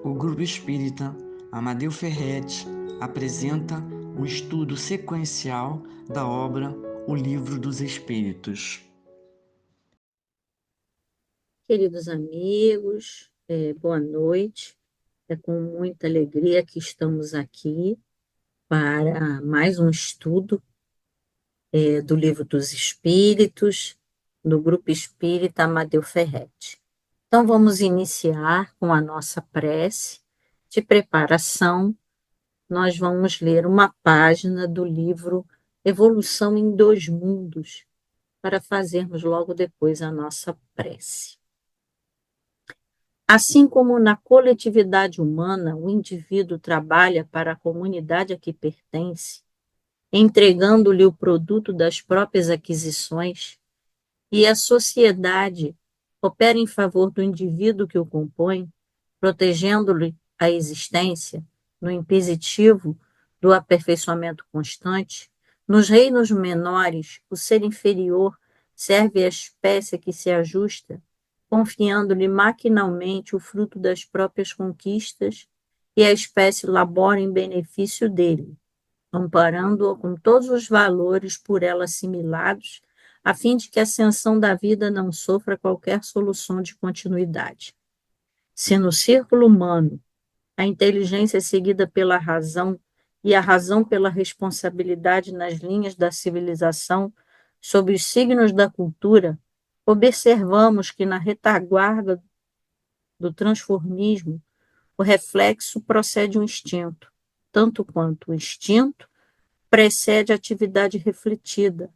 O Grupo Espírita Amadeu Ferretti apresenta um estudo sequencial da obra O Livro dos Espíritos. Queridos amigos, boa noite. É com muita alegria que estamos aqui para mais um estudo do Livro dos Espíritos, do Grupo Espírita Amadeu Ferretti. Então, vamos iniciar com a nossa prece de preparação. Nós vamos ler uma página do livro Evolução em Dois Mundos, para fazermos logo depois a nossa prece. Assim como na coletividade humana, o indivíduo trabalha para a comunidade a que pertence, entregando-lhe o produto das próprias aquisições, e a sociedade opera em favor do indivíduo que o compõe, protegendo-lhe a existência no inquisitivo do aperfeiçoamento constante, nos reinos menores, o ser inferior serve à espécie que se ajusta, confiando-lhe maquinalmente o fruto das próprias conquistas, e a espécie labora em benefício dele, amparando-o com todos os valores por ela assimilados, a fim de que a ascensão da vida não sofra qualquer solução de continuidade. Se no círculo humano a inteligência é seguida pela razão e a razão pela responsabilidade nas linhas da civilização, sob os signos da cultura, observamos que na retaguarda do transformismo, o reflexo procede um instinto, tanto quanto o instinto precede a atividade refletida,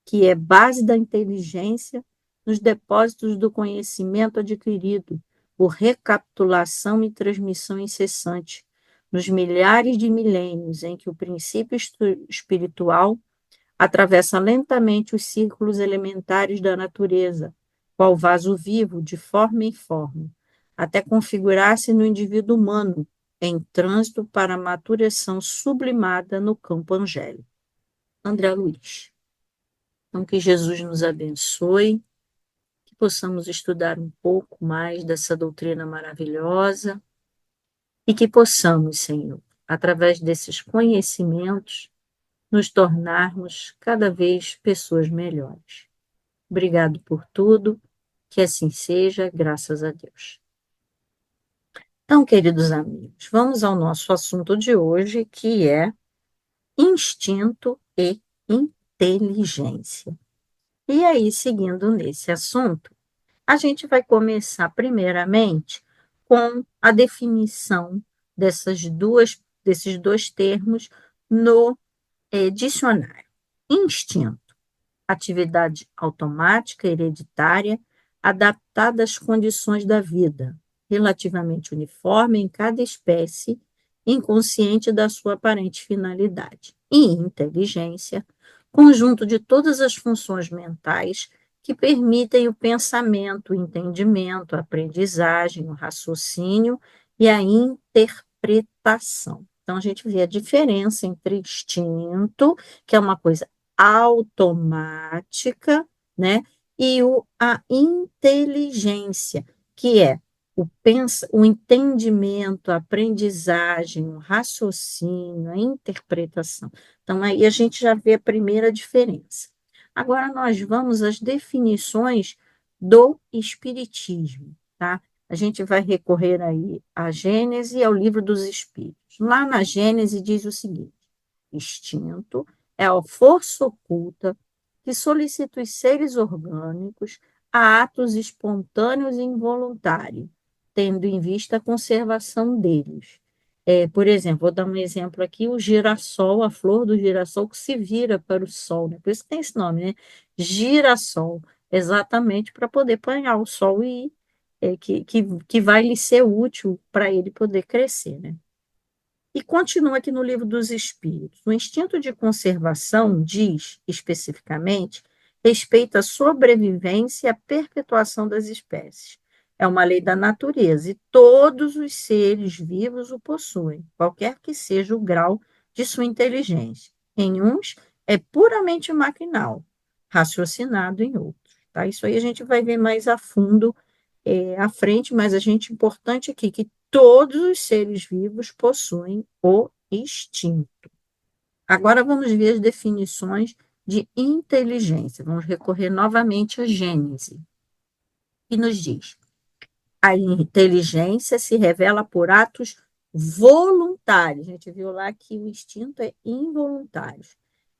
que é base da inteligência nos depósitos do conhecimento adquirido, por recapitulação e transmissão incessante, nos milhares de milênios em que o princípio espiritual atravessa lentamente os círculos elementares da natureza, qual vaso vivo, de forma em forma, até configurar-se no indivíduo humano, em trânsito para a maturação sublimada no campo angélico. André Luiz. Então, que Jesus nos abençoe, que possamos estudar um pouco mais dessa doutrina maravilhosa e que possamos, Senhor, através desses conhecimentos, nos tornarmos cada vez pessoas melhores. Obrigado por tudo, que assim seja, graças a Deus. Então, queridos amigos, vamos ao nosso assunto de hoje, que é instinto e inteligência. E aí, seguindo nesse assunto, a gente vai começar primeiramente com a definição desses dois termos no dicionário. Instinto, atividade automática, hereditária, adaptada às condições da vida, relativamente uniforme em cada espécie, inconsciente da sua aparente finalidade. E inteligência, conjunto de todas as funções mentais que permitem o pensamento, o entendimento, a aprendizagem, o raciocínio e a interpretação. Então, a gente vê a diferença entre instinto, que é uma coisa automática, né? E a inteligência, que é o entendimento, a aprendizagem, o raciocínio, a interpretação. Então, aí a gente já vê a primeira diferença. Agora, nós vamos às definições do Espiritismo, tá? A gente vai recorrer aí à Gênese e ao Livro dos Espíritos. Lá na Gênese diz o seguinte: instinto é a força oculta que solicita os seres orgânicos a atos espontâneos e involuntários, tendo em vista a conservação deles. Por exemplo, vou dar um exemplo aqui, o girassol, a flor do girassol que se vira para o sol, né? Por isso que tem esse nome, né? Girassol, exatamente para poder apanhar o sol e que vai lhe ser útil para ele poder crescer, né? E continua aqui no Livro dos Espíritos. O instinto de conservação diz, especificamente, respeito à sobrevivência e à perpetuação das espécies. É uma lei da natureza e todos os seres vivos o possuem, qualquer que seja o grau de sua inteligência. Em uns é puramente maquinal, raciocinado em outros. Tá? Isso aí a gente vai ver mais a fundo à frente, mas a gente importante aqui que Todos os seres vivos possuem o instinto. Agora vamos ver as definições de inteligência. Vamos recorrer novamente à Gênese, que nos diz: a inteligência se revela por atos voluntários. A gente viu lá que o instinto é involuntário,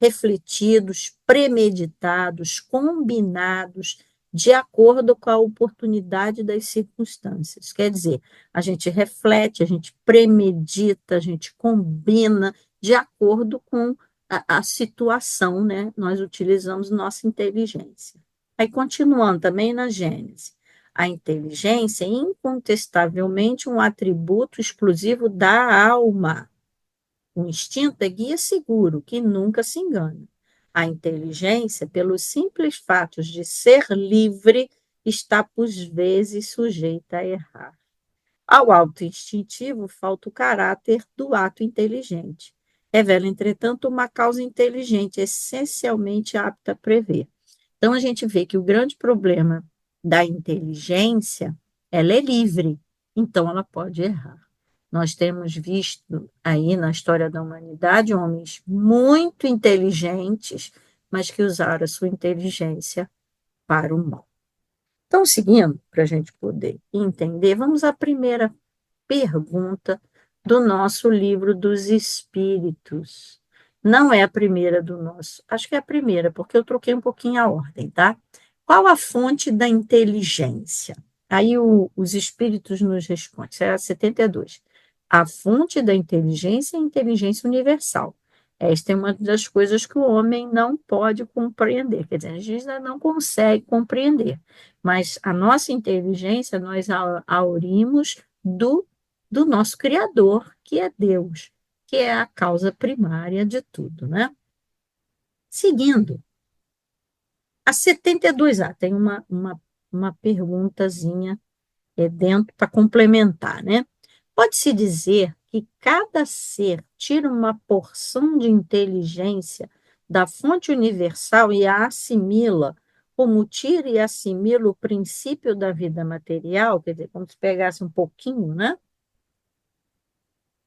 refletidos, premeditados, combinados, de acordo com a oportunidade das circunstâncias. Quer dizer, a gente reflete, a gente premedita, a gente combina de acordo com a situação, né? Nós utilizamos nossa inteligência. Aí, continuando também na Gênese. A inteligência é incontestavelmente um atributo exclusivo da alma. O instinto é guia seguro, que nunca se engana. A inteligência, pelos simples fatos de ser livre, está, por vezes, sujeita a errar. Ao ato instintivo falta o caráter do ato inteligente. Revela, entretanto, uma causa inteligente, essencialmente apta a prever. Então, a gente vê que o grande problema da inteligência, ela é livre, então ela pode errar. Nós temos visto aí na história da humanidade homens muito inteligentes, mas que usaram a sua inteligência para o mal. Então, seguindo, para a gente poder entender, vamos à primeira pergunta do nosso livro dos Espíritos. Não é a primeira do nosso, acho que é a primeira, porque eu troquei um pouquinho a ordem, tá? Qual a fonte da inteligência? Aí os Espíritos nos respondem, isso é a 72. A fonte da inteligência é a inteligência universal. Esta é uma das coisas que o homem não pode compreender, quer dizer, a gente ainda não consegue compreender, mas a nossa inteligência nós aurimos do nosso Criador, que é Deus, que é a causa primária de tudo, né? Seguindo, a 72A tem uma perguntazinha dentro para complementar, né? Pode-se dizer que cada ser tira uma porção de inteligência da fonte universal e a assimila, como tira e assimila o princípio da vida material, quer dizer, como se pegasse um pouquinho, né?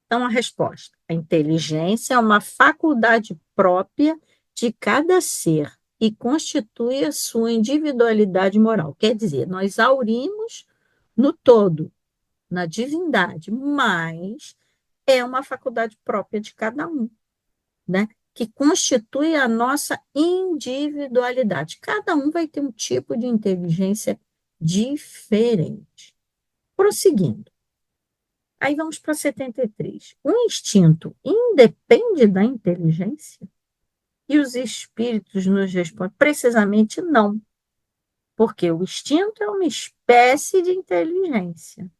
Então, a resposta: a inteligência é uma faculdade própria de cada ser e constitui a sua individualidade moral. Quer dizer, nós aurimos no todo, na divindade, mas é uma faculdade própria de cada um, né? Que constitui a nossa individualidade. Cada um vai ter um tipo de inteligência diferente. Prosseguindo. Aí vamos para 73. O instinto independe da inteligência? E os espíritos nos respondem precisamente não, porque o instinto é uma espécie de inteligência.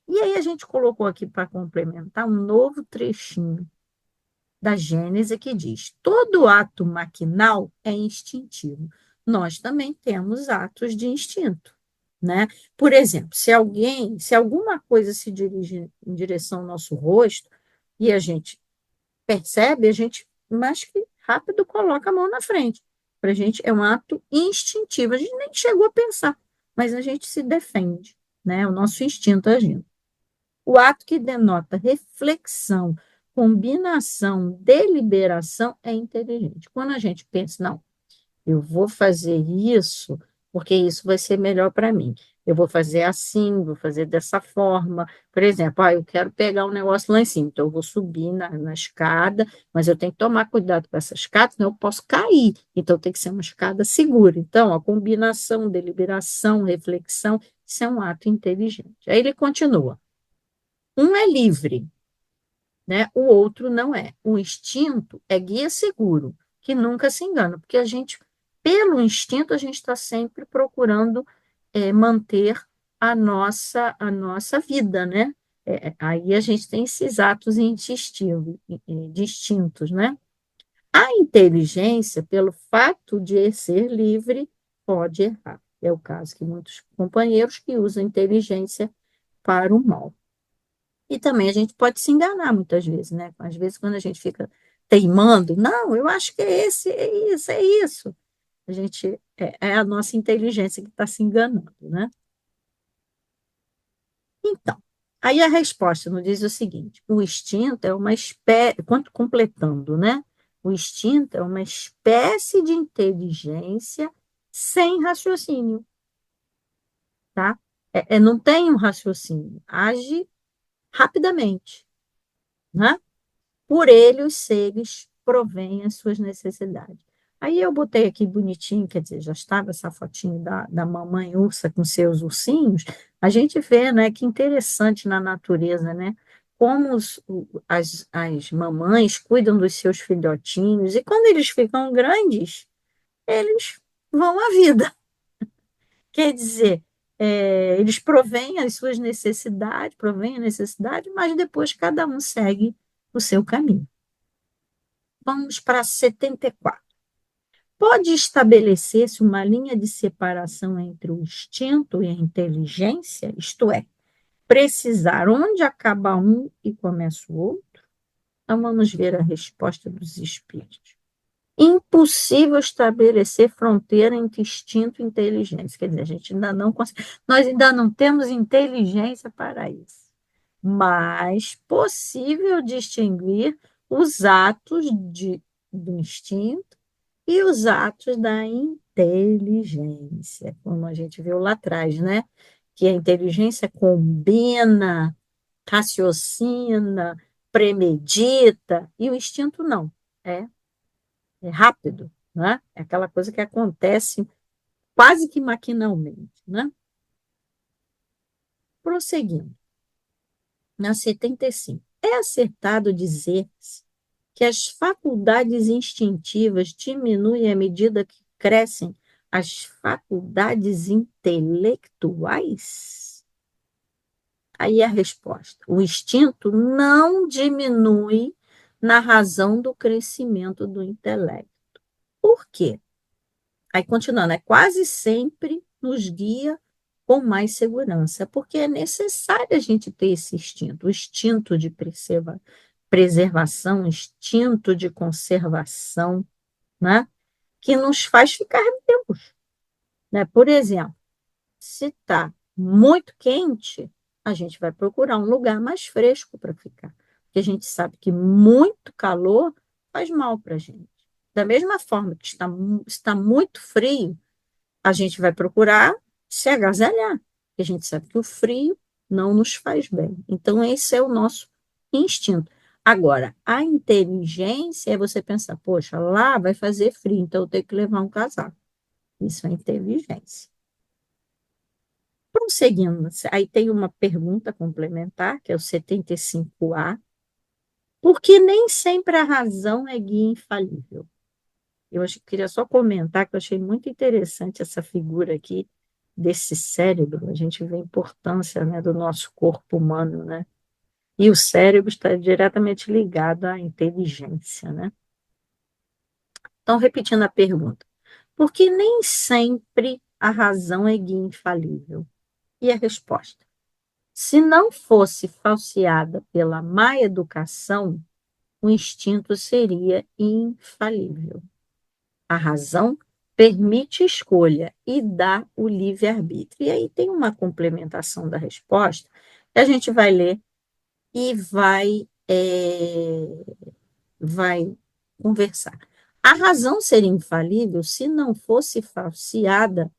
E aí a gente colocou aqui para complementar um novo trechinho da Gênese que diz: todo ato maquinal é instintivo. Nós também temos atos de instinto, né? Por exemplo, se alguma coisa se dirige em direção ao nosso rosto e a gente percebe, a gente mais que rápido coloca a mão na frente. Para a gente é um ato instintivo. A gente nem chegou a pensar, mas a gente se defende, né? O nosso instinto agindo. O ato que denota reflexão, combinação, deliberação é inteligente. Quando a gente pensa, não, eu vou fazer isso porque isso vai ser melhor para mim. Eu vou fazer assim, vou fazer dessa forma. Por exemplo, eu quero pegar um negócio lá em cima, então eu vou subir na escada, mas eu tenho que tomar cuidado com essa escada, senão eu posso cair. Então tem que ser uma escada segura. Então, a combinação, deliberação, reflexão, isso é um ato inteligente. Aí ele continua. Um é livre, né? O outro não é. O instinto é guia seguro, que nunca se engana, porque a gente, pelo instinto, a gente está sempre procurando manter a nossa vida, né? Aí a gente tem esses atos instintivos, distintos, né? A inteligência, pelo fato de ser livre, pode errar. É o caso que muitos companheiros que usam a inteligência para o mal. E também a gente pode se enganar muitas vezes, né? Às vezes, quando a gente fica teimando, não, eu acho que é esse, é isso, é isso. A gente, é a nossa inteligência que está se enganando, né? Então, Aí a resposta nos diz o seguinte: o instinto é uma espécie, completando, né? O instinto é uma espécie de inteligência sem raciocínio, tá? Não tem um raciocínio, age rapidamente, né? Por ele os seres provêm as suas necessidades. Aí eu botei aqui bonitinho, quer dizer, já estava essa fotinho da mamãe ursa com seus ursinhos. A gente vê, né, que interessante na natureza, né? Como as mamães cuidam dos seus filhotinhos, e quando eles ficam grandes, eles vão à vida. Quer dizer, eles provêm as suas necessidades, provêm a necessidade, mas depois cada um segue o seu caminho. Vamos para 74. Pode estabelecer-se uma linha de separação entre o instinto e a inteligência? Isto é, precisar onde acaba um e começa o outro? Então vamos ver a resposta dos espíritos. Impossível estabelecer fronteira entre instinto e inteligência. Quer dizer, a gente ainda não consegue, nós ainda não temos inteligência para isso. Mas possível distinguir os atos do instinto e os atos da inteligência, como a gente viu lá atrás, né? Que a inteligência combina, raciocina, premedita, e o instinto não. É rápido, né? É aquela coisa que acontece quase que maquinalmente, né? Prosseguindo, na 75. É acertado dizer-se que as faculdades instintivas diminuem à medida que crescem as faculdades intelectuais? Aí a resposta: o instinto não diminui na razão do crescimento do intelecto. Por quê? Aí, continuando, quase sempre nos guia com mais segurança, porque é necessário a gente ter esse instinto, o instinto de preservação, o instinto de conservação, né? Que nos faz ficar vivos, né? Por exemplo, se está muito quente, a gente vai procurar um lugar mais fresco para ficar, porque a gente sabe que muito calor faz mal para a gente. Da mesma forma que está muito frio, a gente vai procurar se agasalhar, porque a gente sabe que o frio não nos faz bem. Então, esse é o nosso instinto. Agora, a inteligência é você pensar, poxa, lá vai fazer frio, então eu tenho que levar um casaco. Isso é inteligência. Prosseguindo, aí tem uma pergunta complementar, que é o 75A. Por que nem sempre a razão é guia infalível? Eu acho que queria só comentar que eu achei muito interessante essa figura aqui desse cérebro. A gente vê a importância, né, do nosso corpo humano, né? E o cérebro está diretamente ligado à inteligência, né? Então, repetindo a pergunta, por que nem sempre a razão é guia infalível? E a resposta: se não fosse falseada pela má educação, o instinto seria infalível. A razão permite escolha e dá o livre-arbítrio. E aí tem uma complementação da resposta que a gente vai ler e vai conversar. A razão seria infalível se não fosse falseada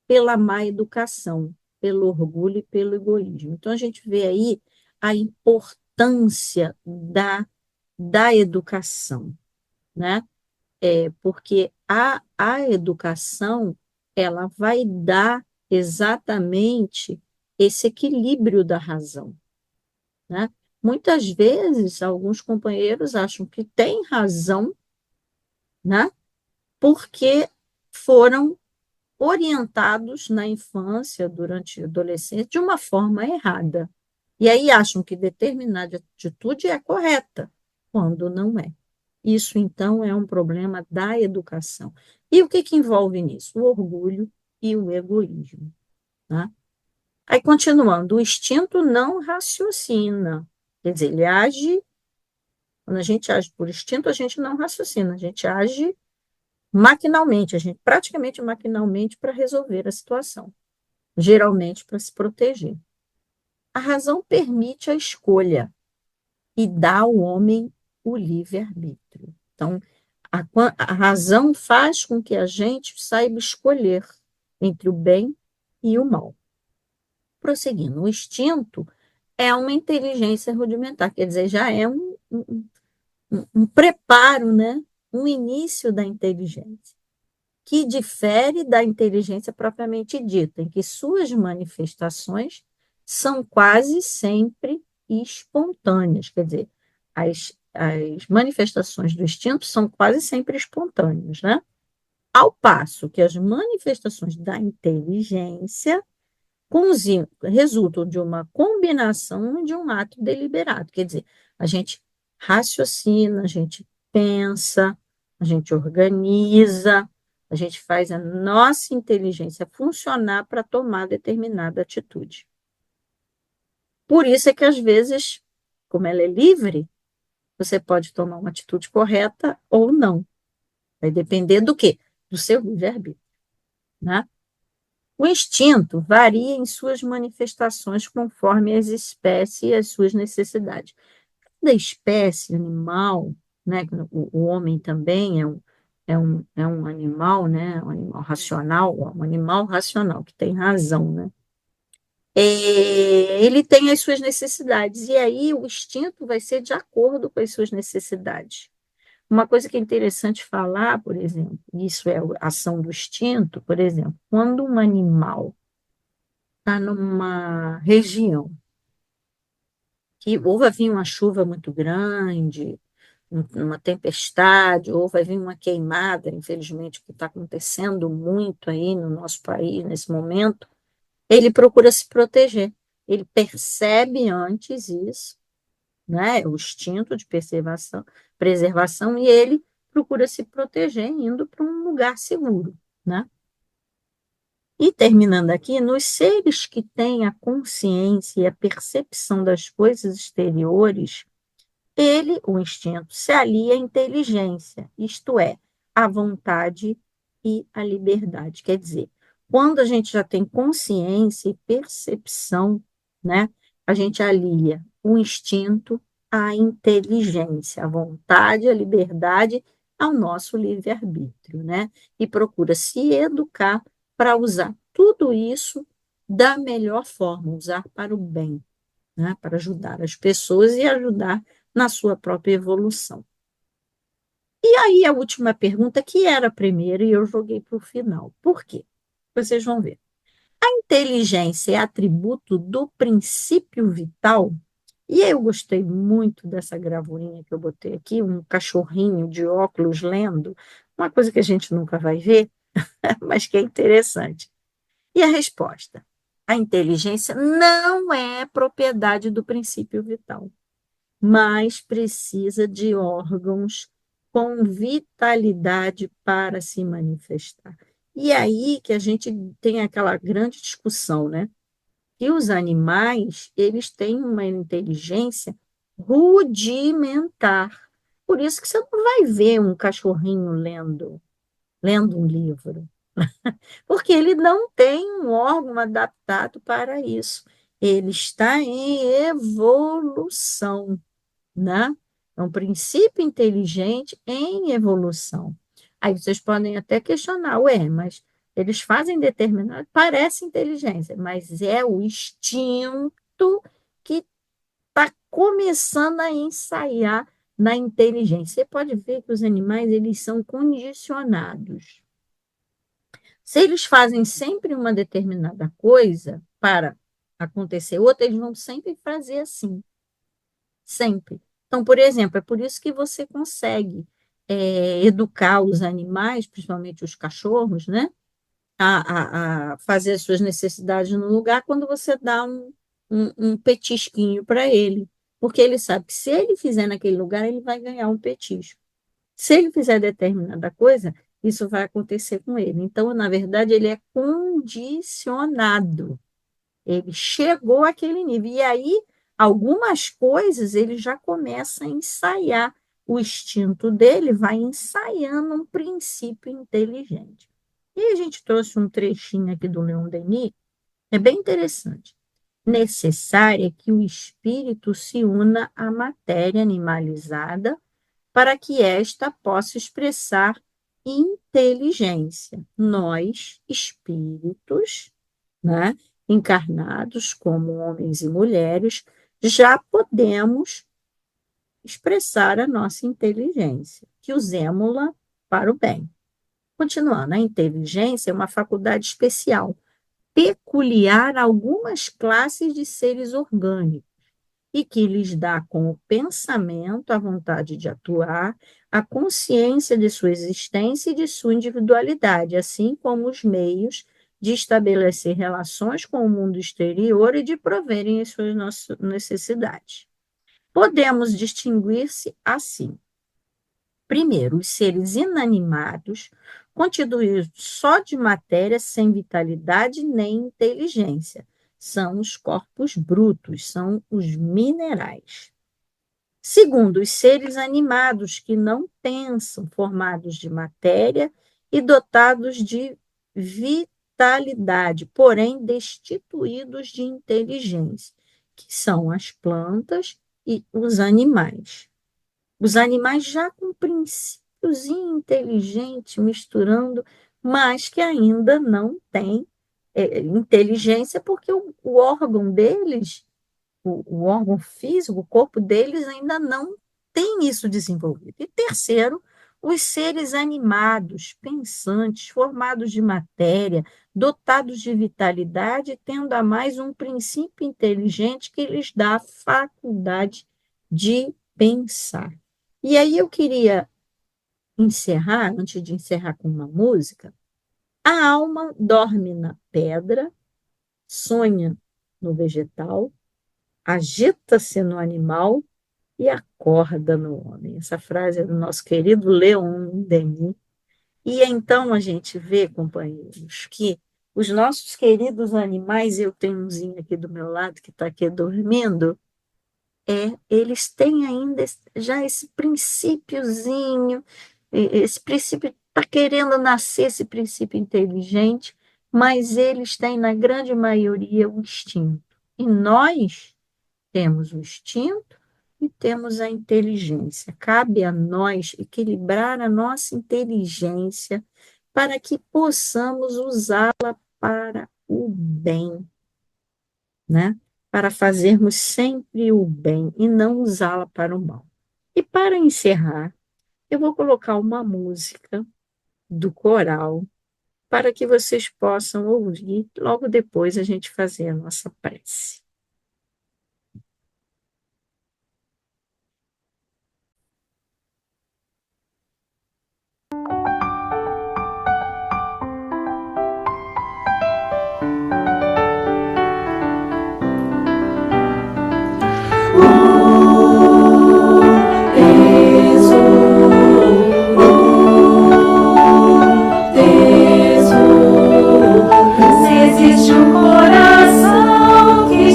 pela má educação, pelo orgulho e pelo egoísmo. Então, a gente vê aí a importância da educação, né? Porque a educação ela vai dar exatamente esse equilíbrio da razão, né? Muitas vezes, alguns companheiros acham que têm razão, né? Porque foram orientados na infância, durante a adolescência, de uma forma errada. E aí acham que determinada atitude é correta, quando não é. Isso, então, é um problema da educação. E o que, que envolve nisso? O orgulho e o egoísmo. Tá? Aí, continuando, o instinto não raciocina. Quer dizer, ele age, quando a gente age por instinto, a gente não raciocina, a gente age maquinalmente, a gente praticamente maquinalmente para resolver a situação, geralmente para se proteger. A razão permite a escolha e dá ao homem o livre-arbítrio. Então, a razão faz com que a gente saiba escolher entre o bem e o mal. Prosseguindo, o instinto é uma inteligência rudimentar, quer dizer, já é um preparo, né? Um início da inteligência, que difere da inteligência propriamente dita, em que suas manifestações são quase sempre espontâneas, quer dizer, as manifestações do instinto são quase sempre espontâneas, né? Ao passo que as manifestações da inteligência resultam de uma combinação de um ato deliberado. Quer dizer, a gente raciocina, a gente pensa, a gente organiza, a gente faz a nossa inteligência funcionar para tomar determinada atitude. Por isso é que, às vezes, como ela é livre, você pode tomar uma atitude correta ou não. Vai depender do quê? Do seu livre-arbítrio, né? O instinto varia em suas manifestações conforme as espécies e as suas necessidades. Cada espécie animal, né, o homem também é um animal, né, um animal racional, um animal racional, que tem razão, né? Ele tem as suas necessidades, e aí o instinto vai ser de acordo com as suas necessidades. Uma coisa que é interessante falar, por exemplo, isso é a ação do instinto, por exemplo, quando um animal está numa região que ou vai vir uma chuva muito grande, uma tempestade, ou vai vir uma queimada, infelizmente, que está acontecendo muito aí no nosso país nesse momento, ele procura se proteger. Ele percebe antes isso, né? O instinto de preservação, e ele procura se proteger indo para um lugar seguro, né? E terminando aqui, nos seres que têm a consciência e a percepção das coisas exteriores, o instinto, se alia à inteligência, isto é, à vontade e à liberdade. Quer dizer, quando a gente já tem consciência e percepção, né, a gente alia o instinto à inteligência, à vontade, à liberdade, ao nosso livre-arbítrio, né? E procura se educar para usar tudo isso da melhor forma, usar para o bem, né? Para ajudar as pessoas e ajudar na sua própria evolução. E aí a última pergunta, que era a primeira, e eu joguei para o final. Por quê? Vocês vão ver. A inteligência é atributo do princípio vital? E eu gostei muito dessa gravurinha que eu botei aqui, um cachorrinho de óculos lendo, uma coisa que a gente nunca vai ver, mas que é interessante. E a resposta? A inteligência não é propriedade do princípio vital, mas precisa de órgãos com vitalidade para se manifestar. E aí que a gente tem aquela grande discussão, né? Que os animais, eles têm uma inteligência rudimentar. Por isso que você não vai ver um cachorrinho lendo um livro, porque ele não tem um órgão adaptado para isso. Ele está em evolução, né? É um princípio inteligente em evolução. Aí vocês podem até questionar, ué, mas eles fazem determinado, parece inteligência, mas é o instinto que está começando a ensaiar na inteligência. Você pode ver que os animais, eles são condicionados. Se eles fazem sempre uma determinada coisa para acontecer outra, eles vão sempre fazer assim, sempre. Então, por exemplo, é por isso que você consegue educar os animais, principalmente os cachorros, né, a fazer as suas necessidades no lugar quando você dá um petisquinho para ele, porque ele sabe que se ele fizer naquele lugar, ele vai ganhar um petisco. Se ele fizer determinada coisa, isso vai acontecer com ele. Então, na verdade, ele é condicionado. Ele chegou àquele nível. E aí, algumas coisas ele já começa a ensaiar. O instinto dele vai ensaiando um princípio inteligente. E a gente trouxe um trechinho aqui do Leon Denis, é bem interessante. necessária que o espírito se una à matéria animalizada para que esta possa expressar inteligência. Nós, espíritos, né, encarnados como homens e mulheres, já podemos expressar a nossa inteligência, que usemos-la para o bem. Continuando, a inteligência é uma faculdade especial, peculiar a algumas classes de seres orgânicos, e que lhes dá com o pensamento a vontade de atuar, a consciência de sua existência e de sua individualidade, assim como os meios de estabelecer relações com o mundo exterior e de proverem as suas necessidades. Podemos distinguir-se assim. Primeiro, os seres inanimados, constituídos só de matéria, sem vitalidade nem inteligência. São os corpos brutos, são os minerais. Segundo, os seres animados, que não pensam, formados de matéria e dotados de vitalidade, porém destituídos de inteligência, que são as plantas e os animais. Os animais já com princípios inteligentes misturando, mas que ainda não têm inteligência, porque o órgão deles, o órgão físico, o corpo deles ainda não tem isso desenvolvido. E terceiro, os seres animados, pensantes, formados de matéria, dotados de vitalidade, tendo a mais um princípio inteligente que lhes dá a faculdade de pensar. E aí eu queria encerrar, antes de encerrar com uma música, a alma dorme na pedra, sonha no vegetal, agita-se no animal e acorda no homem. Essa frase é do nosso querido Leon Denis. E então a gente vê, companheiros, que os nossos queridos animais, eu tenho umzinho aqui do meu lado que está aqui dormindo, eles têm ainda já esse princípiozinho, esse princípio está querendo nascer, esse princípio inteligente, mas eles têm, na grande maioria, o instinto. E nós temos o instinto e temos a inteligência. Cabe a nós equilibrar a nossa inteligência para que possamos usá-la para o bem, né? Para fazermos sempre o bem e não usá-la para o mal. E para encerrar, eu vou colocar uma música do coral para que vocês possam ouvir, logo depois a gente fazer a nossa prece. Se existe um coração que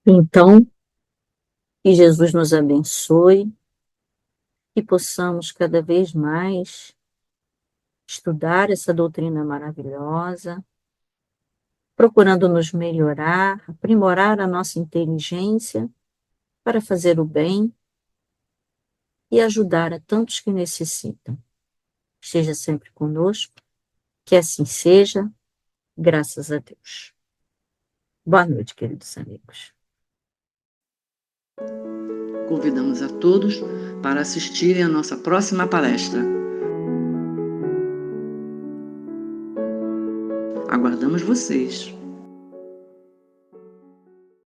Então, que Jesus nos abençoe e possamos cada vez mais estudar essa doutrina maravilhosa, procurando nos melhorar, aprimorar a nossa inteligência para fazer o bem e ajudar a tantos que necessitam. Esteja sempre conosco, que assim seja, graças a Deus. Boa noite, queridos amigos. Convidamos a todos para assistirem à nossa próxima palestra. Aguardamos vocês!